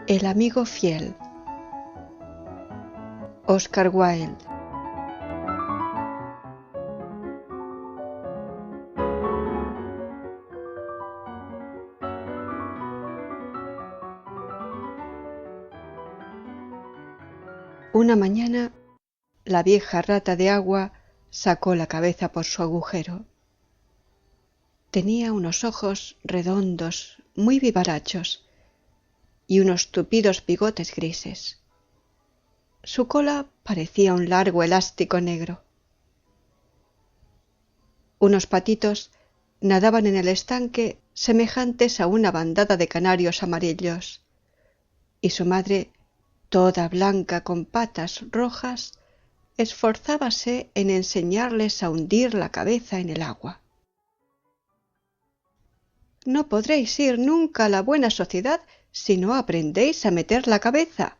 El amigo fiel. Oscar Wilde. Una mañana, la vieja rata de agua sacó la cabeza por su agujero. Tenía unos ojos redondos, muy vivarachos, y unos tupidos bigotes grises. Su cola parecía un largo elástico negro. Unos patitos nadaban en el estanque semejantes a una bandada de canarios amarillos, y su madre, toda blanca con patas rojas, esforzábase en enseñarles a hundir la cabeza en el agua. «No podréis ir nunca a la buena sociedad si no aprendéis a meter la cabeza»,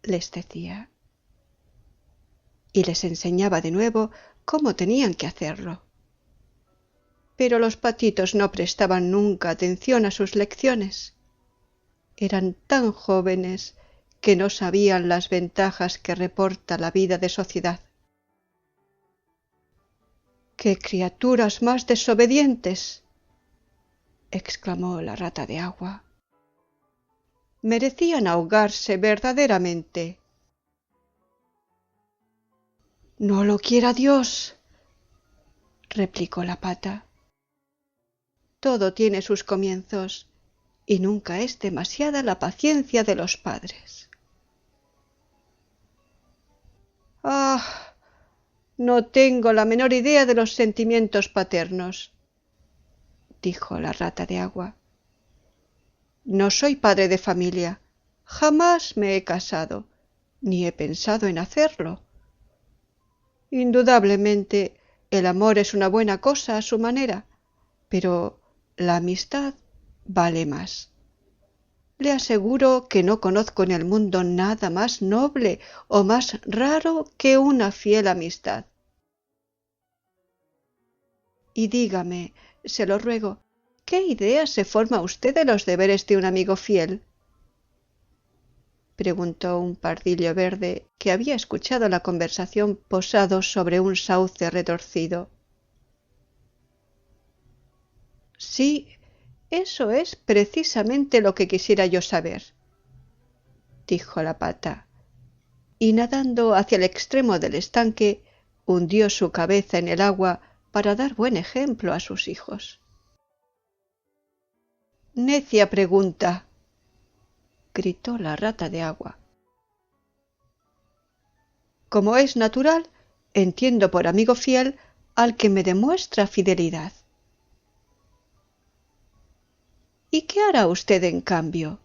les decía. Y les enseñaba de nuevo cómo tenían que hacerlo. Pero los patitos no prestaban nunca atención a sus lecciones. Eran tan jóvenes que no sabían las ventajas que reporta la vida de sociedad. «¡Qué criaturas más desobedientes!», exclamó la rata de agua. «Merecían ahogarse verdaderamente». «No lo quiera Dios», replicó la pata. «Todo tiene sus comienzos, y nunca es demasiada la paciencia de los padres». «Ah, no tengo la menor idea de los sentimientos paternos», dijo la rata de agua. «No soy padre de familia, jamás me he casado, ni he pensado en hacerlo. Indudablemente, el amor es una buena cosa a su manera, pero la amistad vale más. Le aseguro que no conozco en el mundo nada más noble o más raro que una fiel amistad. Y dígame, se lo ruego, ¿qué idea se forma usted de los deberes de un amigo fiel?», preguntó un pardillo verde que había escuchado la conversación posado sobre un sauce retorcido. «Sí, eso es precisamente lo que quisiera yo saber», dijo la pata, y nadando hacia el extremo del estanque, hundió su cabeza en el agua para dar buen ejemplo a sus hijos. «Necia pregunta», gritó la rata de agua. «Como es natural, entiendo por amigo fiel al que me demuestra fidelidad». «¿Y qué hará usted en cambio?»,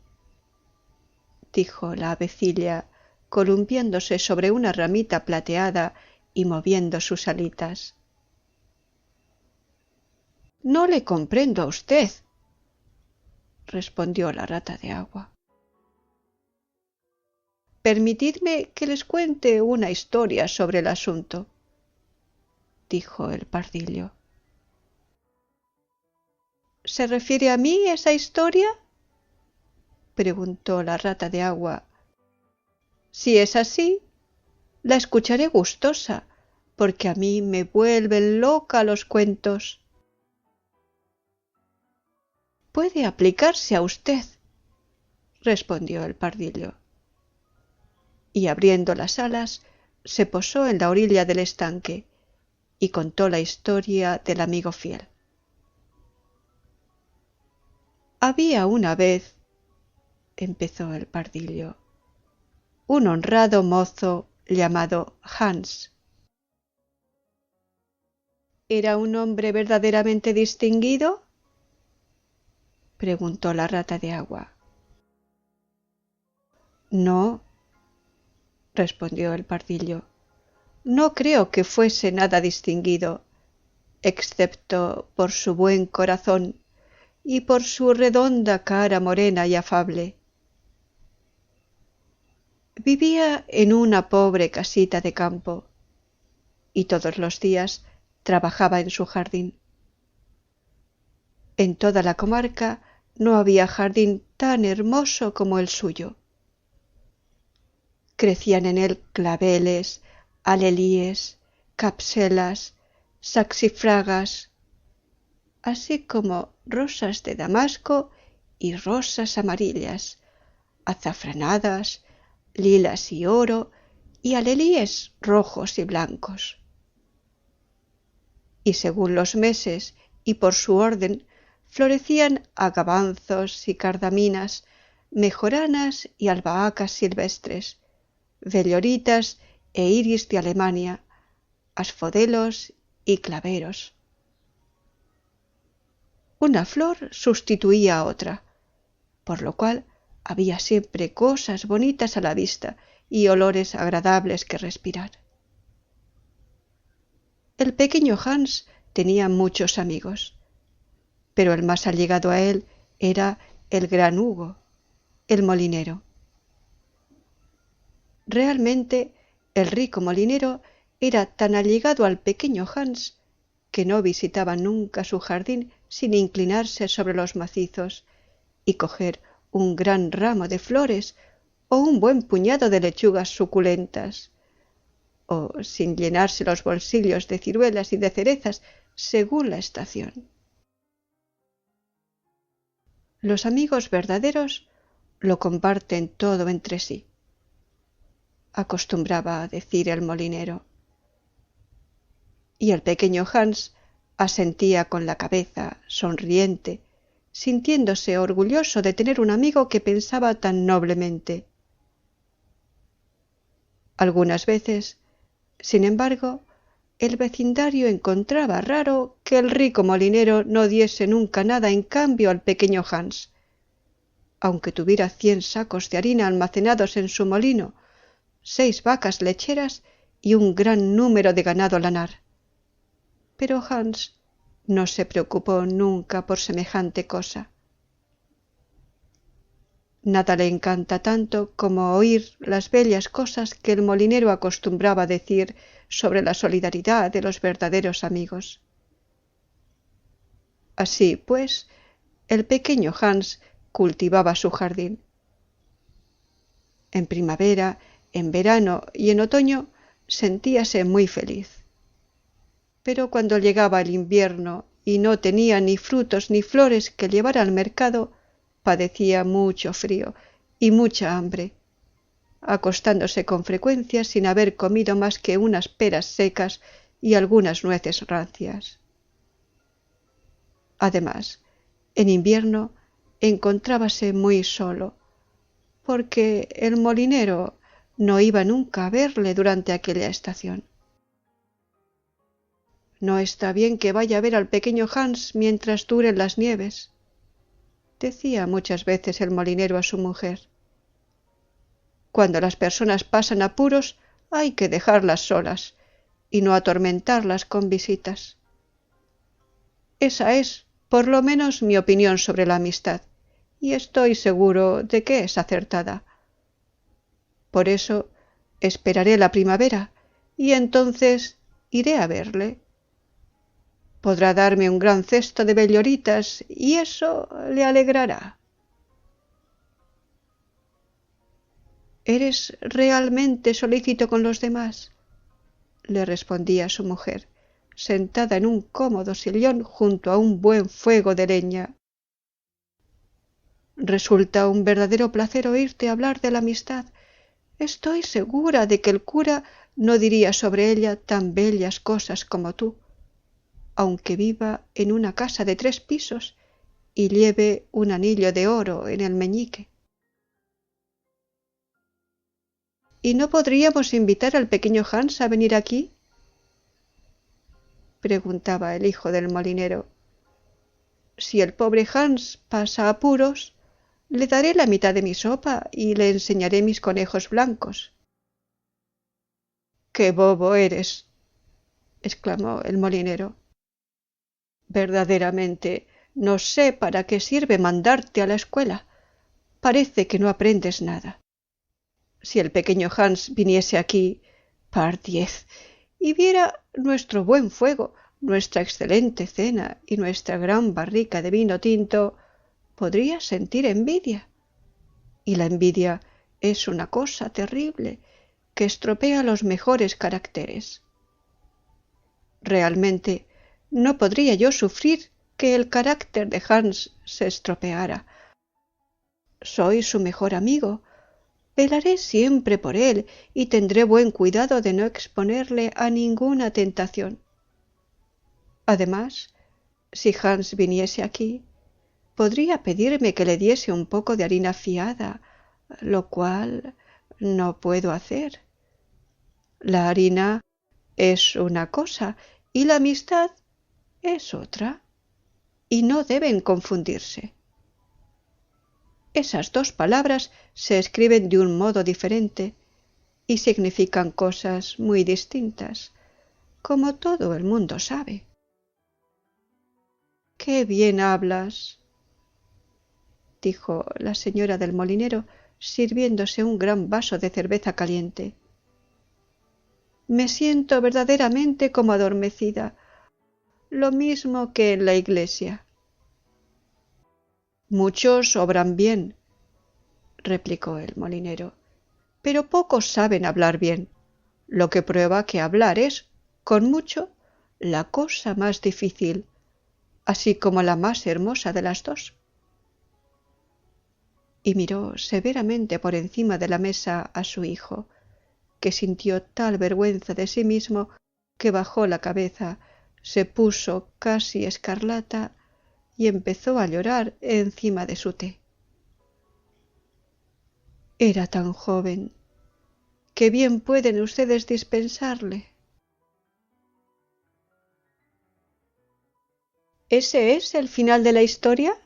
dijo la avecilla, columpiándose sobre una ramita plateada y moviendo sus alitas. «No le comprendo a usted», respondió la rata de agua. «Permitidme que les cuente una historia sobre el asunto», dijo el pardillo. «¿Se refiere a mí esa historia?», preguntó la rata de agua. «Si es así, la escucharé gustosa, porque a mí me vuelven loca los cuentos». «Puede aplicarse a usted», respondió el pardillo. Y abriendo las alas, se posó en la orilla del estanque y contó la historia del amigo fiel. «Había una vez», empezó el pardillo, «un honrado mozo llamado Hans. ¿Era un hombre verdaderamente distinguido?», preguntó la rata de agua. «No», respondió el pardillo, «no creo que fuese nada distinguido, excepto por su buen corazón y por su redonda cara morena y afable. Vivía en una pobre casita de campo, y todos los días trabajaba en su jardín. En toda la comarca no había jardín tan hermoso como el suyo. Crecían en él claveles, alelíes, capselas, saxifragas, así como rosas de damasco y rosas amarillas, azafranadas, lilas y oro, y alelíes rojos y blancos. Y según los meses y por su orden, florecían agavanzos y cardaminas, mejoranas y albahacas silvestres, belloritas e iris de Alemania, asfodelos y claveros. Una flor sustituía a otra, por lo cual había siempre cosas bonitas a la vista y olores agradables que respirar. El pequeño Hans tenía muchos amigos, pero el más allegado a él era el gran Hugo, el molinero. Realmente, el rico molinero era tan allegado al pequeño Hans que no visitaba nunca su jardín sin inclinarse sobre los macizos y coger un gran ramo de flores o un buen puñado de lechugas suculentas, o sin llenarse los bolsillos de ciruelas y de cerezas según la estación. Los amigos verdaderos lo comparten todo entre sí, acostumbraba a decir el molinero. Y el pequeño Hans asentía con la cabeza, sonriente, sintiéndose orgulloso de tener un amigo que pensaba tan noblemente. Algunas veces, sin embargo, el vecindario encontraba raro que el rico molinero no diese nunca nada en cambio al pequeño Hans, aunque tuviera 100 sacos de harina almacenados en su molino, 6 vacas lecheras y un gran número de ganado lanar. Pero Hans no se preocupó nunca por semejante cosa. Nada le encanta tanto como oír las bellas cosas que el molinero acostumbraba decir sobre la solidaridad de los verdaderos amigos. Así pues, el pequeño Hans cultivaba su jardín. En primavera, en verano y en otoño sentíase muy feliz. Pero cuando llegaba el invierno y no tenía ni frutos ni flores que llevar al mercado, padecía mucho frío y mucha hambre, acostándose con frecuencia sin haber comido más que unas peras secas y algunas nueces rancias. Además, en invierno encontrábase muy solo, porque el molinero no iba nunca a verle durante aquella estación. No está bien que vaya a ver al pequeño Hans mientras duren las nieves, decía muchas veces el molinero a su mujer. Cuando las personas pasan apuros hay que dejarlas solas y no atormentarlas con visitas. Esa es, por lo menos, mi opinión sobre la amistad, y estoy seguro de que es acertada. Por eso esperaré la primavera y entonces iré a verle. Podrá darme un gran cesto de belloritas y eso le alegrará. ¿Eres realmente solícito con los demás?, le respondía su mujer, sentada en un cómodo sillón junto a un buen fuego de leña. Resulta un verdadero placer oírte hablar de la amistad. Estoy segura de que el cura no diría sobre ella tan bellas cosas como tú, aunque viva en una casa de 3 pisos y lleve un anillo de oro en el meñique. ¿Y no podríamos invitar al pequeño Hans a venir aquí?, preguntaba el hijo del molinero. Si el pobre Hans pasa apuros, le daré la mitad de mi sopa y le enseñaré mis conejos blancos. ¡Qué bobo eres!, exclamó el molinero. Verdaderamente no sé para qué sirve mandarte a la escuela. Parece que no aprendes nada. Si el pequeño Hans viniese aquí, pardiez, y viera nuestro buen fuego, nuestra excelente cena y nuestra gran barrica de vino tinto, podría sentir envidia. y la envidia es una cosa terrible que estropea los mejores caracteres. Realmente no podría yo sufrir que el carácter de Hans se estropeara. Soy su mejor amigo, velaré siempre por él y tendré buen cuidado de no exponerle a ninguna tentación. Además, si Hans viniese aquí, podría pedirme que le diese un poco de harina fiada, lo cual no puedo hacer. La harina es una cosa y la amistad es otra, y no deben confundirse. Esas dos palabras se escriben de un modo diferente y significan cosas muy distintas, como todo el mundo sabe. ¡Qué bien hablas!, dijo la señora del molinero, sirviéndose un gran vaso de cerveza caliente. Me siento verdaderamente como adormecida, lo mismo que en la iglesia. Muchos obran bien, replicó el molinero, pero pocos saben hablar bien, lo que prueba que hablar es, con mucho, la cosa más difícil, así como la más hermosa de las dos. Y miró severamente por encima de la mesa a su hijo, que sintió tal vergüenza de sí mismo que bajó la cabeza, se puso casi escarlata y empezó a llorar encima de su té. Era tan joven. ¡Qué bien pueden ustedes dispensarle! ¿Ese es el final de la historia?,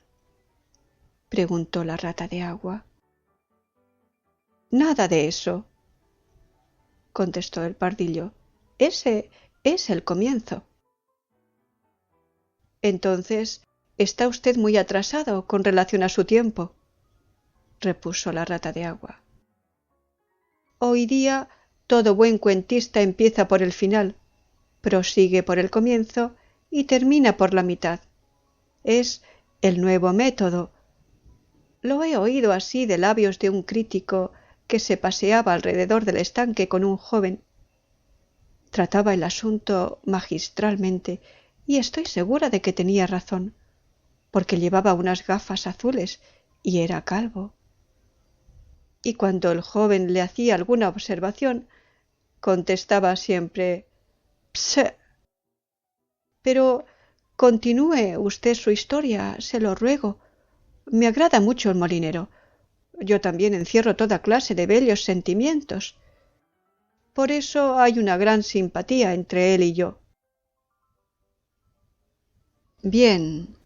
preguntó la rata de agua. Nada de eso, contestó el pardillo. Ese es el comienzo. Entonces está usted muy atrasado con relación a su tiempo, repuso la rata de agua. Hoy día todo buen cuentista empieza por el final, prosigue por el comienzo y termina por la mitad. Es el nuevo método. Lo he oído así de labios de un crítico que se paseaba alrededor del estanque con un joven. Trataba el asunto magistralmente y estoy segura de que tenía razón, porque llevaba unas gafas azules y era calvo. Y cuando el joven le hacía alguna observación, contestaba siempre «Pse». Pero continúe usted su historia, se lo ruego. Me agrada mucho el molinero. Yo también encierro toda clase de bellos sentimientos. Por eso hay una gran simpatía entre él y yo. Bien,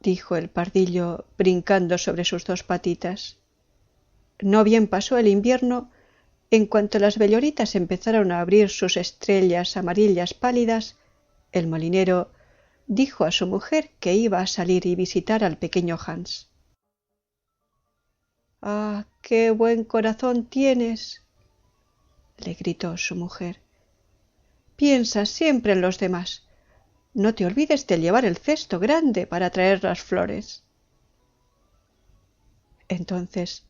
dijo el pardillo, brincando sobre sus dos patitas. No bien pasó el invierno, en cuanto las belloritas empezaron a abrir sus estrellas amarillas pálidas, el molinero dijo a su mujer que iba a salir y visitar al pequeño Hans. «¡Ah, qué buen corazón tienes!», le gritó su mujer. «Piensa siempre en los demás. No te olvides de llevar el cesto grande para traer las flores». Entonces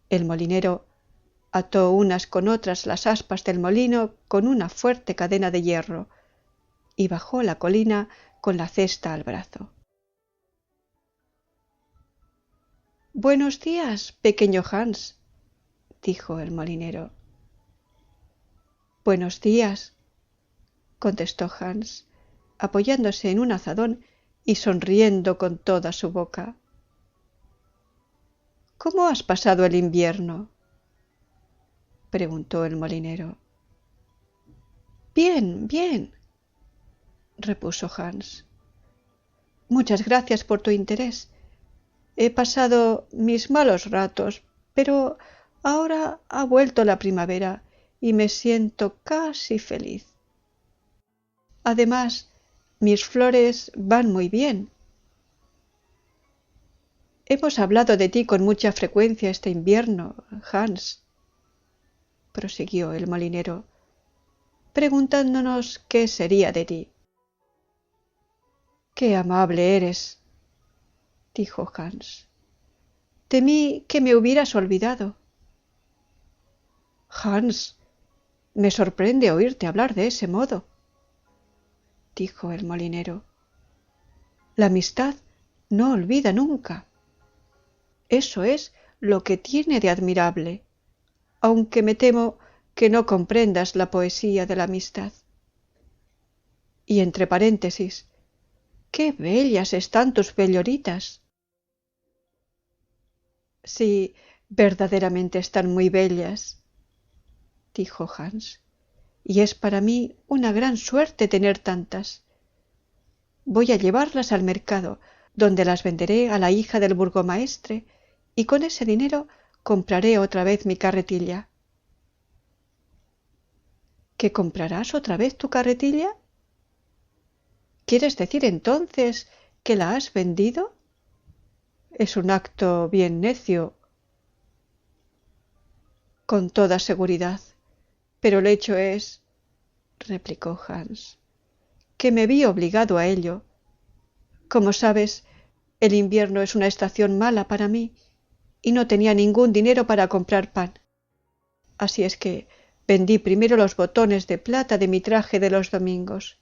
el molinero ató unas con otras las aspas del molino con una fuerte cadena de hierro y bajó la colina con la cesta al brazo. «Buenos días, pequeño Hans», dijo el molinero. «Buenos días», contestó Hans, apoyándose en un azadón y sonriendo con toda su boca. «¿Cómo has pasado el invierno?», preguntó el molinero. «Bien, bien», repuso Hans. «Muchas gracias por tu interés. He pasado mis malos ratos, pero ahora ha vuelto la primavera y me siento casi feliz. Además, mis flores van muy bien. Hemos hablado de ti con mucha frecuencia este invierno, Hans», prosiguió el molinero, «preguntándonos qué sería de ti». «Qué amable eres», dijo Hans. Temí que me hubieras olvidado. Hans, me sorprende oírte hablar de ese modo, dijo el molinero. La amistad no olvida nunca. Eso es lo que tiene de admirable, aunque me temo que no comprendas la poesía de la amistad. Y entre paréntesis, ¡qué bellas están tus pelloritas! Sí, verdaderamente están muy bellas, dijo Hans, y es para mí una gran suerte tener tantas. Voy a llevarlas al mercado, donde las venderé a la hija del burgomaestre, y con ese dinero compraré otra vez mi carretilla. ¿Que comprarás otra vez tu carretilla? ¿Quieres decir entonces que la has vendido? Es un acto bien necio, con toda seguridad, pero el hecho es, replicó Hans, que me vi obligado a ello. Como sabes, el invierno es una estación mala para mí y no tenía ningún dinero para comprar pan. Así es que vendí primero los botones de plata de mi traje de los domingos.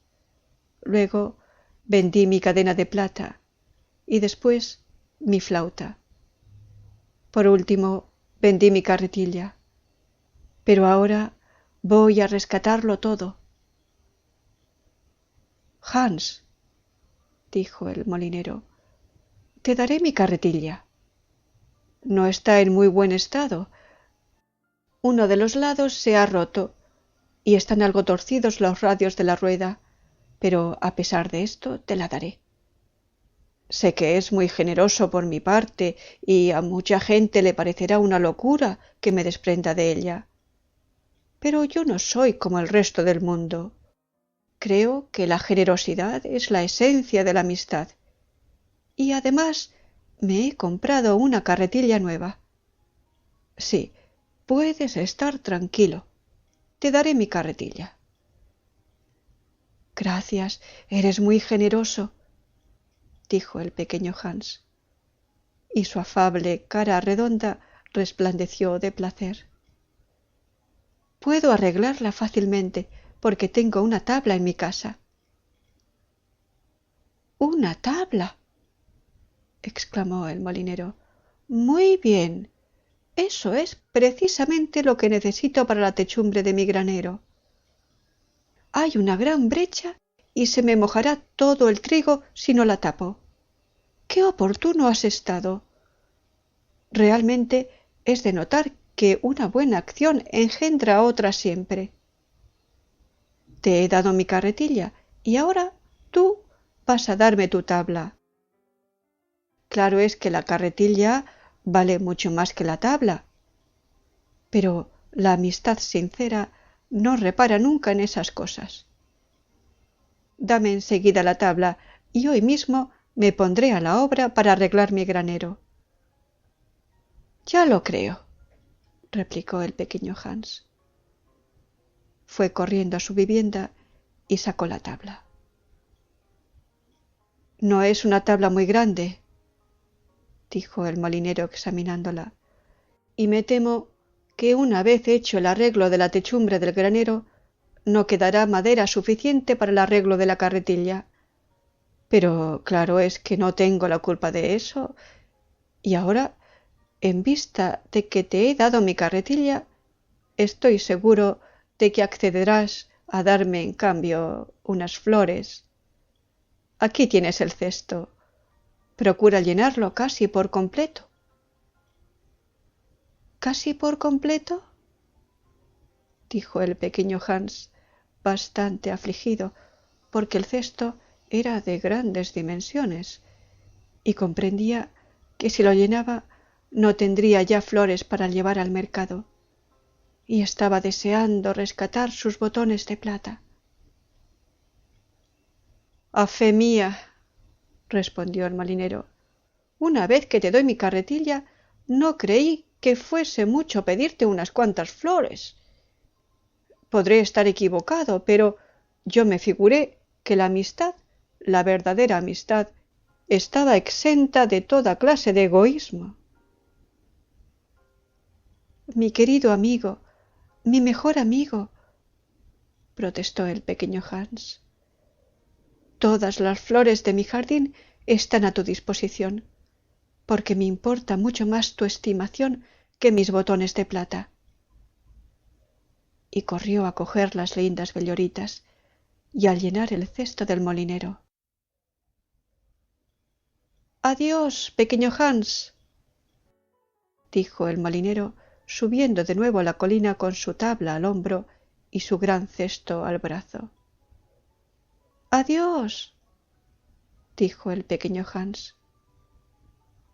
Luego vendí mi cadena de plata y después mi flauta. Por último, vendí mi carretilla. Pero ahora voy a rescatarlo todo. Hans, dijo el molinero, te daré mi carretilla. No está en muy buen estado. Uno de los lados se ha roto y están algo torcidos los radios de la rueda, pero a pesar de esto te la daré. Sé que es muy generoso por mi parte y a mucha gente le parecerá una locura que me desprenda de ella. Pero yo no soy como el resto del mundo. Creo que la generosidad es la esencia de la amistad. Y además me he comprado una carretilla nueva. Sí, puedes estar tranquilo. Te daré mi carretilla. Gracias, eres muy generoso, dijo el pequeño Hans, y su afable cara redonda resplandeció de placer. Puedo arreglarla fácilmente, porque tengo una tabla en mi casa. ¿Una tabla?, exclamó el molinero. Muy bien. Eso es precisamente lo que necesito para la techumbre de mi granero. Hay una gran brecha y se me mojará todo el trigo si no la tapo. ¡Qué oportuno has estado! Realmente es de notar que una buena acción engendra otra siempre. Te he dado mi carretilla y ahora tú vas a darme tu tabla. Claro es que la carretilla vale mucho más que la tabla, pero la amistad sincera no repara nunca en esas cosas. Dame enseguida la tabla y hoy mismo me pondré a la obra para arreglar mi granero. Ya lo creo, replicó el pequeño Hans. Fue corriendo a su vivienda y sacó la tabla. No es una tabla muy grande, dijo el molinero examinándola, y me temo que una vez hecho el arreglo de la techumbre del granero, no quedará madera suficiente para el arreglo de la carretilla. Pero claro es que no tengo la culpa de eso, y ahora, en vista de que te he dado mi carretilla, estoy seguro de que accederás a darme en cambio unas flores. Aquí tienes el cesto. Procura llenarlo casi por completo. ¿Casi por completo?, dijo el pequeño Hans, bastante afligido, porque el cesto era de grandes dimensiones, y comprendía que si lo llenaba no tendría ya flores para llevar al mercado, y estaba deseando rescatar sus botones de plata. —A fe mía —respondió el molinero—, una vez que te doy mi carretilla, no creí que fuese mucho pedirte unas cuantas flores. Podré estar equivocado, pero yo me figuré que la amistad, la verdadera amistad, estaba exenta de toda clase de egoísmo. mi querido amigo, mi mejor amigo, protestó el pequeño Hans. Todas las flores de mi jardín están a tu disposición, porque me importa mucho más tu estimación que mis botones de plata. Y corrió a coger las lindas belloritas y a llenar el cesto del molinero. Adiós, pequeño Hans, dijo el molinero, subiendo de nuevo a la colina con su tabla al hombro y su gran cesto al brazo. Adiós, dijo el pequeño Hans,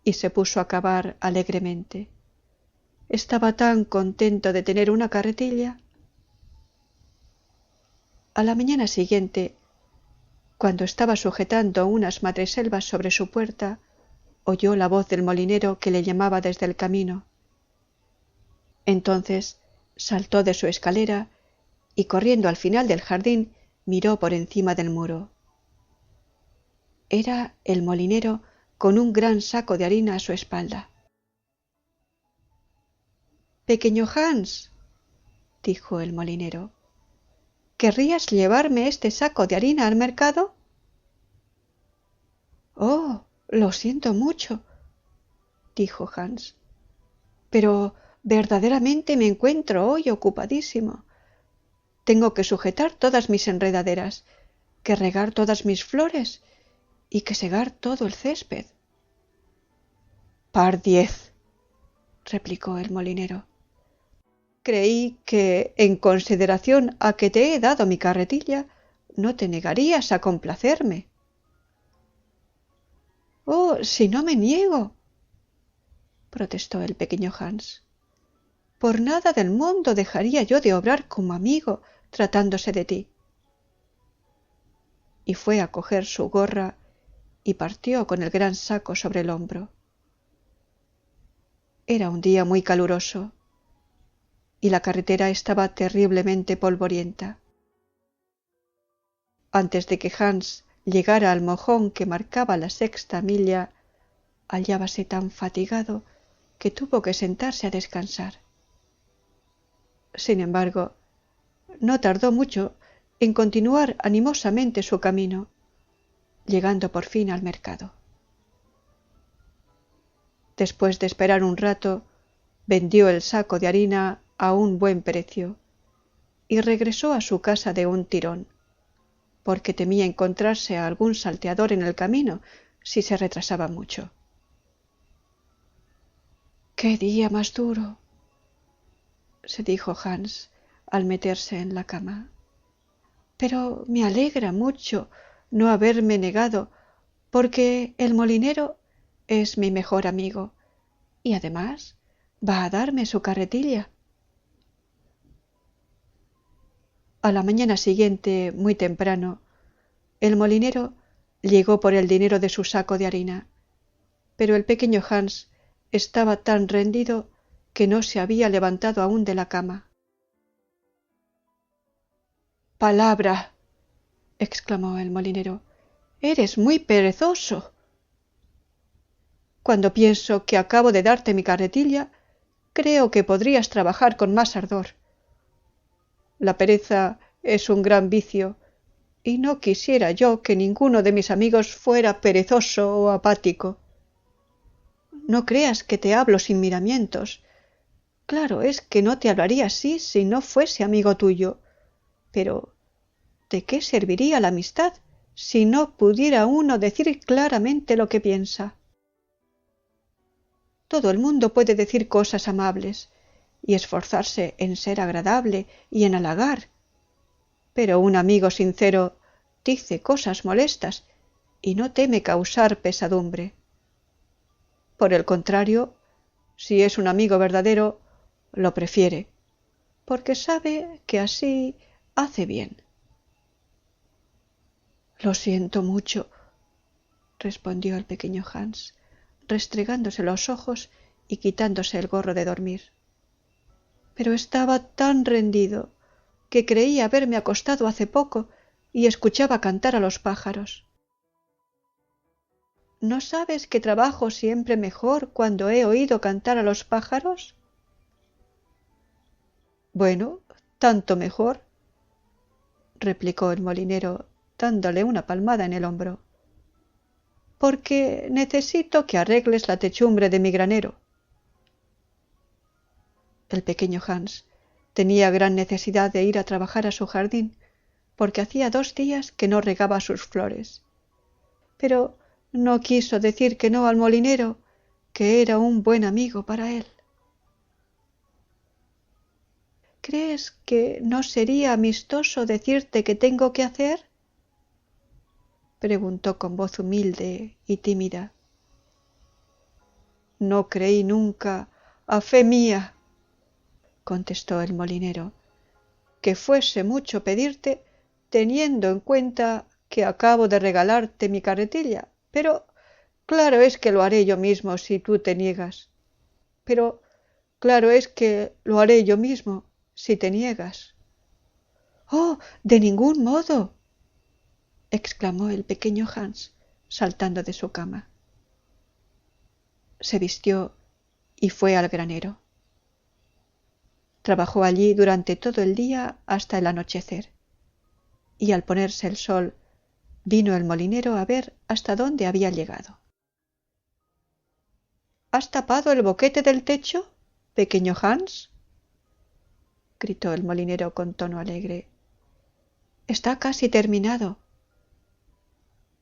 y se puso a cavar alegremente. Estaba tan contento de tener una carretilla. A la mañana siguiente, cuando estaba sujetando unas madreselvas sobre su puerta, oyó la voz del molinero que le llamaba desde el camino. Entonces saltó de su escalera y corriendo al final del jardín miró por encima del muro. Era el molinero con un gran saco de harina a su espalda. Pequeño Hans, dijo el molinero, ¿querrías llevarme este saco de harina al mercado? Oh, lo siento mucho, dijo Hans, pero verdaderamente me encuentro hoy ocupadísimo. Tengo que sujetar todas mis enredaderas, que regar todas mis flores y que segar todo el césped. Pardiez, replicó el molinero. Creí que, en consideración a que te he dado mi carretilla, no te negarías a complacerme. Oh, si no me niego, protestó el pequeño Hans. Por nada del mundo dejaría yo de obrar como amigo tratándose de ti. Y fue a coger su gorra y partió con el gran saco sobre el hombro. Era un día muy caluroso y la carretera estaba terriblemente polvorienta. Antes de que Hans llegara al mojón que marcaba la sexta milla, hallábase tan fatigado que tuvo que sentarse a descansar. Sin embargo, no tardó mucho en continuar animosamente su camino, llegando por fin al mercado. Después de esperar un rato, vendió el saco de harina a un buen precio y regresó a su casa de un tirón, porque temía encontrarse a algún salteador en el camino si se retrasaba mucho. ¡Qué día más duro!, se dijo Hans al meterse en la cama. Pero me alegra mucho no haberme negado, porque el molinero es mi mejor amigo y además va a darme su carretilla. A la mañana siguiente, muy temprano, el molinero llegó por el dinero de su saco de harina, pero el pequeño Hans estaba tan rendido que no se había levantado aún de la cama. ¡Palabra!, exclamó el molinero, eres muy perezoso. Cuando pienso que acabo de darte mi carretilla, creo que podrías trabajar con más ardor. La pereza es un gran vicio, y no quisiera yo que ninguno de mis amigos fuera perezoso o apático. No creas que te hablo sin miramientos. Claro es que no te hablaría así si no fuese amigo tuyo. Pero, ¿de qué serviría la amistad si no pudiera uno decir claramente lo que piensa? Todo el mundo puede decir cosas amables y esforzarse en ser agradable y en halagar, pero un amigo sincero dice cosas molestas y no teme causar pesadumbre. Por el contrario, si es un amigo verdadero, lo prefiere, porque sabe que así hace bien. Lo siento mucho, respondió el pequeño Hans, restregándose los ojos y quitándose el gorro de dormir. Pero estaba tan rendido que creí haberme acostado hace poco y escuchaba cantar a los pájaros. ¿No sabes que trabajo siempre mejor cuando he oído cantar a los pájaros? Bueno, tanto mejor, replicó el molinero, dándole una palmada en el hombro, porque necesito que arregles la techumbre de mi granero. El pequeño Hans tenía gran necesidad de ir a trabajar a su jardín, porque hacía 2 días que no regaba sus flores. Pero no quiso decir que no al molinero, que era un buen amigo para él. ¿Crees que no sería amistoso decirte qué tengo que hacer?, preguntó con voz humilde y tímida. No creí nunca, a fe mía, contestó el molinero, que fuese mucho pedirte, teniendo en cuenta que acabo de regalarte mi carretilla, pero claro es que lo haré yo mismo si tú te niegas. Pero claro es que lo haré yo mismo si te niegas. ¡Oh, de ningún modo!, exclamó el pequeño Hans, saltando de su cama. Se vistió y fue al granero. Trabajó allí durante todo el día hasta el anochecer, y al ponerse el sol vino el molinero a ver hasta dónde había llegado. ¿Has tapado el boquete del techo, pequeño Hans?, gritó el molinero con tono alegre. Está casi terminado,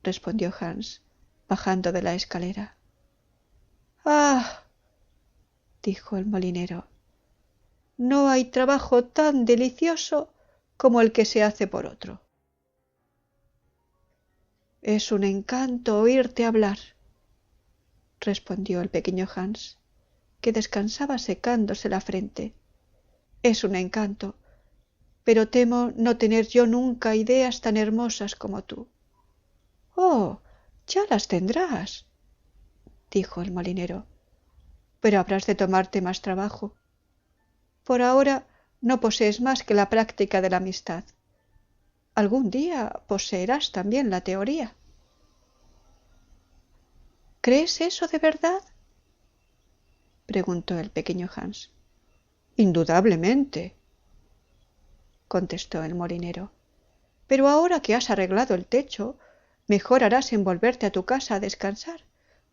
respondió Hans, bajando de la escalera. ¡Ah!, dijo el molinero, no hay trabajo tan delicioso como el que se hace por otro. Es un encanto oírte hablar, respondió el pequeño Hans, que descansaba secándose la frente. Es un encanto, pero temo no tener yo nunca ideas tan hermosas como tú. Oh, ya las tendrás, dijo el molinero, pero habrás de tomarte más trabajo. Por ahora no posees más que la práctica de la amistad. Algún día poseerás también la teoría. ¿Crees eso de verdad?, preguntó el pequeño Hans. Indudablemente, contestó el molinero. Pero ahora que has arreglado el techo, mejor harás en volverte a tu casa a descansar,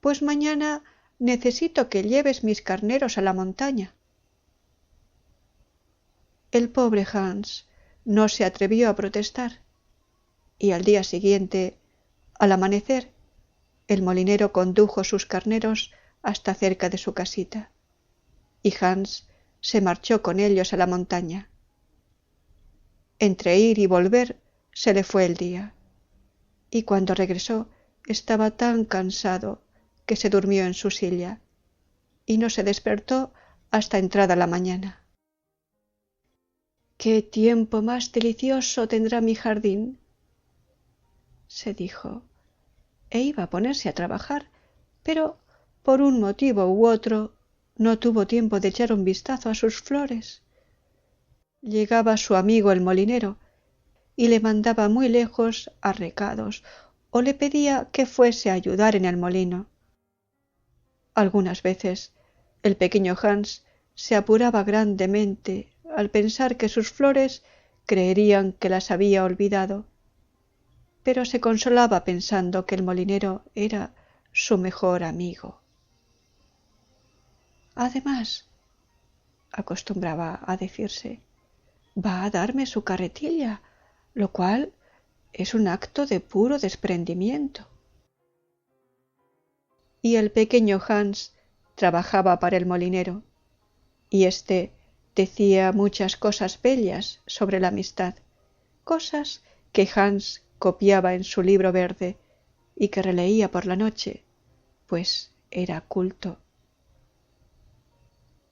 pues mañana necesito que lleves mis carneros a la montaña. El pobre Hans no se atrevió a protestar, y al día siguiente, al amanecer, el molinero condujo sus carneros hasta cerca de su casita, y Hans se marchó con ellos a la montaña. Entre ir y volver se le fue el día, y cuando regresó estaba tan cansado que se durmió en su silla, y no se despertó hasta entrada la mañana. «¿Qué tiempo más delicioso tendrá mi jardín?», se dijo, e iba a ponerse a trabajar, pero por un motivo u otro no tuvo tiempo de echar un vistazo a sus flores. Llegaba su amigo el molinero y le mandaba muy lejos a recados o le pedía que fuese a ayudar en el molino. Algunas veces el pequeño Hans se apuraba grandemente al pensar que sus flores creerían que las había olvidado, pero se consolaba pensando que el molinero era su mejor amigo. Además, acostumbraba a decirse, va a darme su carretilla, lo cual es un acto de puro desprendimiento. Y el pequeño Hans trabajaba para el molinero, y éste decía muchas cosas bellas sobre la amistad, cosas que Hans copiaba en su libro verde y que releía por la noche, pues era culto.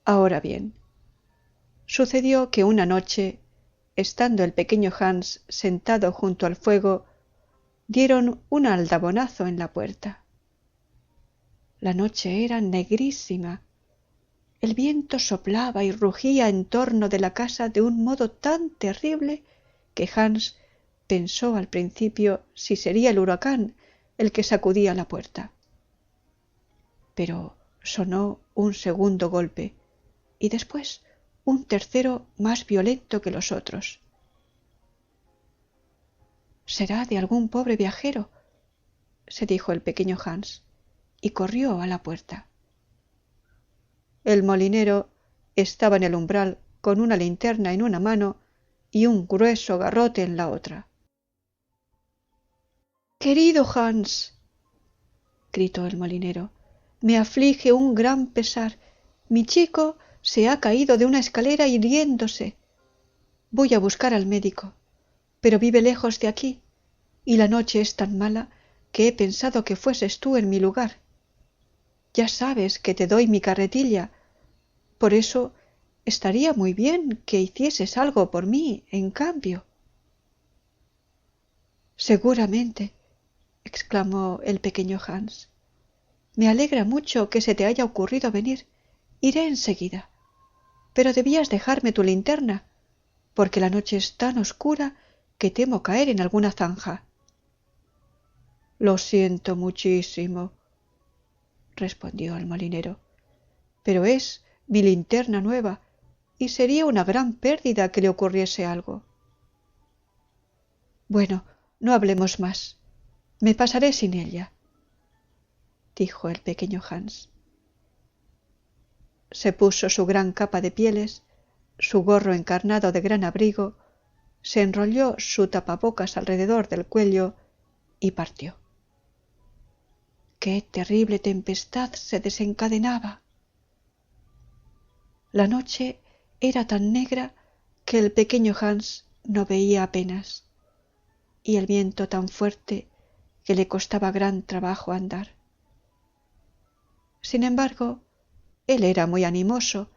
Ahora bien, sucedió que una noche, estando el pequeño Hans sentado junto al fuego, dieron un aldabonazo en la puerta. La noche era negrísima. El viento soplaba y rugía en torno de la casa de un modo tan terrible que Hans pensó al principio si sería el huracán el que sacudía la puerta. Pero sonó un segundo golpe y después un tercero más violento que los otros. «Será de algún pobre viajero», se dijo el pequeño Hans, y corrió a la puerta. El molinero estaba en el umbral con una linterna en una mano y un grueso garrote en la otra. «Querido Hans», gritó el molinero, «me aflige un gran pesar. Mi chico se ha caído de una escalera hiriéndose. Voy a buscar al médico, pero vive lejos de aquí, y la noche es tan mala que he pensado que fueses tú en mi lugar. Ya sabes que te doy mi carretilla, por eso estaría muy bien que hicieses algo por mí en cambio». «Seguramente», exclamó el pequeño Hans. «Me alegra mucho que se te haya ocurrido venir. Iré enseguida. Pero debías dejarme tu linterna, porque la noche es tan oscura que temo caer en alguna zanja». «Lo siento muchísimo», respondió el molinero, «pero es mi linterna nueva y sería una gran pérdida que le ocurriese algo». «Bueno, no hablemos más. Me pasaré sin ella», dijo el pequeño Hans. Se puso su gran capa de pieles, su gorro encarnado de gran abrigo, se enrolló su tapabocas alrededor del cuello y partió. ¡Qué terrible tempestad se desencadenaba! La noche era tan negra que el pequeño Hans no veía apenas, y el viento tan fuerte que le costaba gran trabajo andar. Sin embargo, él era muy animoso,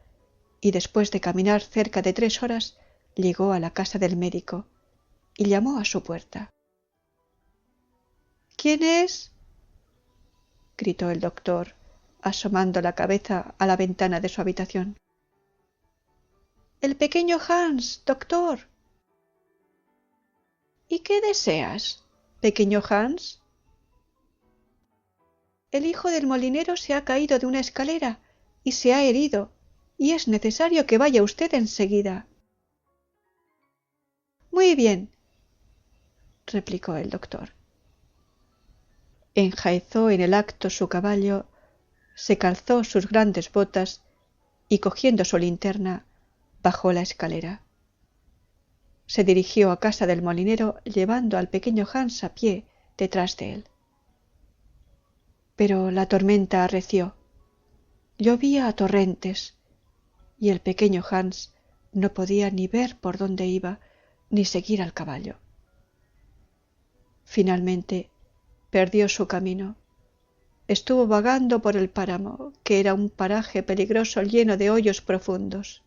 y después de caminar cerca de 3 horas, llegó a la casa del médico y llamó a su puerta. «¿Quién es?», gritó el doctor, asomando la cabeza a la ventana de su habitación. «El pequeño Hans, doctor». «¿Y qué deseas, pequeño Hans?». «El hijo del molinero se ha caído de una escalera y se ha herido, y es necesario que vaya usted enseguida». «Muy bien», replicó el doctor. Enjaezó en el acto su caballo, se calzó sus grandes botas y, cogiendo su linterna, bajó la escalera. Se dirigió a casa del molinero llevando al pequeño Hans a pie detrás de él. Pero la tormenta arreció. Llovía a torrentes y el pequeño Hans no podía ni ver por dónde iba ni seguir al caballo. Finalmente perdió su camino. Estuvo vagando por el páramo, que era un paraje peligroso lleno de hoyos profundos.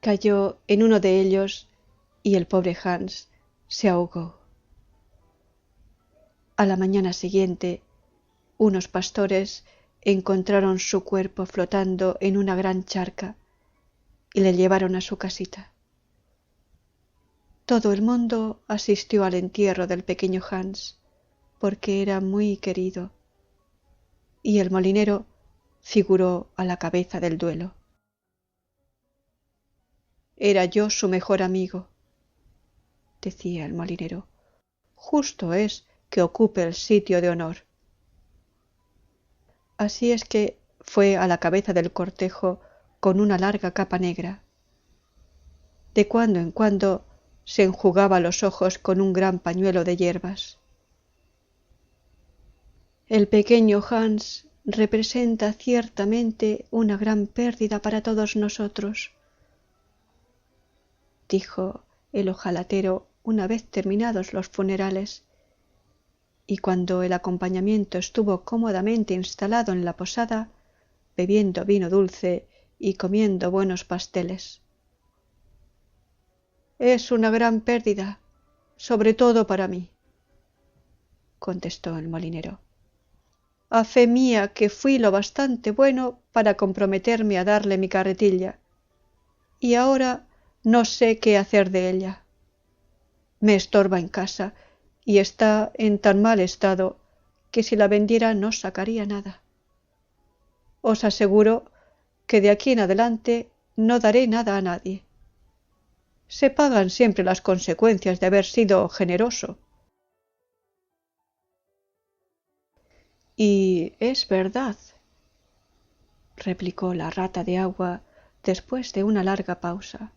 Cayó en uno de ellos y el pobre Hans se ahogó. A la mañana siguiente, unos pastores encontraron su cuerpo flotando en una gran charca y le llevaron a su casita. Todo el mundo asistió al entierro del pequeño Hans, porque era muy querido, y el molinero figuró a la cabeza del duelo. «Era yo su mejor amigo», decía el molinero. «Justo es que ocupe el sitio de honor». Así es que fue a la cabeza del cortejo con una larga capa negra. De cuando en cuando se enjugaba los ojos con un gran pañuelo de hierbas. El pequeño Hans representa ciertamente una gran pérdida para todos nosotros, dijo el hojalatero una vez terminados los funerales, y cuando el acompañamiento estuvo cómodamente instalado en la posada, bebiendo vino dulce y comiendo buenos pasteles. «Es una gran pérdida, sobre todo para mí», contestó el molinero. «A fe mía que fui lo bastante bueno para comprometerme a darle mi carretilla, y ahora no sé qué hacer de ella. Me estorba en casa y está en tan mal estado que si la vendiera no sacaría nada. Os aseguro que de aquí en adelante no daré nada a nadie. Se pagan siempre las consecuencias de haber sido generoso. Y es verdad, replicó la rata de agua después de una larga pausa.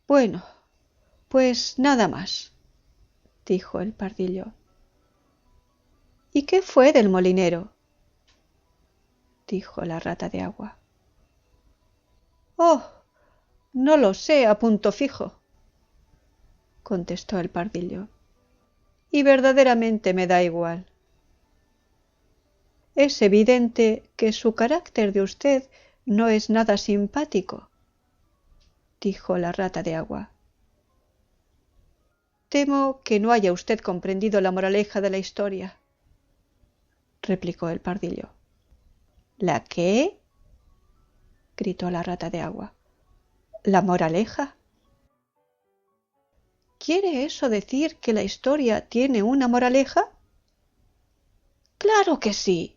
Bueno, pues nada más, dijo el pardillo. ¿Y qué fue del molinero? Dijo la rata de agua. Oh, no lo sé a punto fijo, contestó el pardillo. Y verdaderamente me da igual. Es evidente que su carácter de usted no es nada simpático, dijo la rata de agua. Temo que no haya usted comprendido la moraleja de la historia, replicó el pardillo. ¿La qué? Gritó la rata de agua. ¿La moraleja? ¿Quiere eso decir que la historia tiene una moraleja? Claro que sí,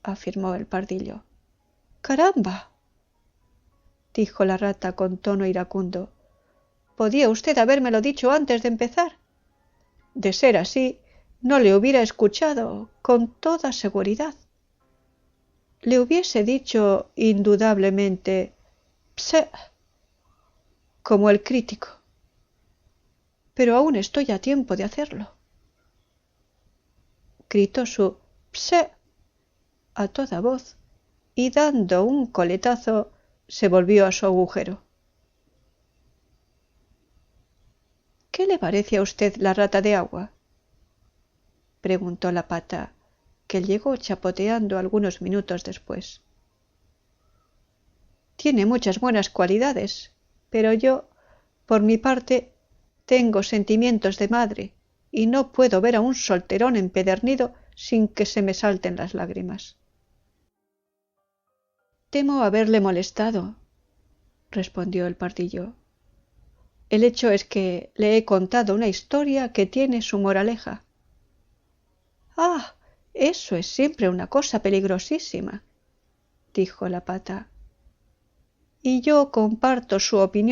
afirmó el pardillo. Caramba, dijo la rata con tono iracundo. Podía usted habérmelo dicho antes de empezar. De ser así, no le hubiera escuchado con toda seguridad. Le hubiese dicho indudablemente «pse», como el crítico. Pero aún estoy a tiempo de hacerlo. Gritó su «pse» a toda voz y dando un coletazo se volvió a su agujero. ¿Qué le parece a usted la rata de agua? Preguntó la pata, que llegó chapoteando algunos minutos después. Tiene muchas buenas cualidades, pero yo, por mi parte, tengo sentimientos de madre y no puedo ver a un solterón empedernido sin que se me salten las lágrimas. Temo haberle molestado, respondió el pardillo. El hecho es que le he contado una historia que tiene su moraleja. Ah, eso es siempre una cosa peligrosísima, dijo la pata. Y yo comparto su opinión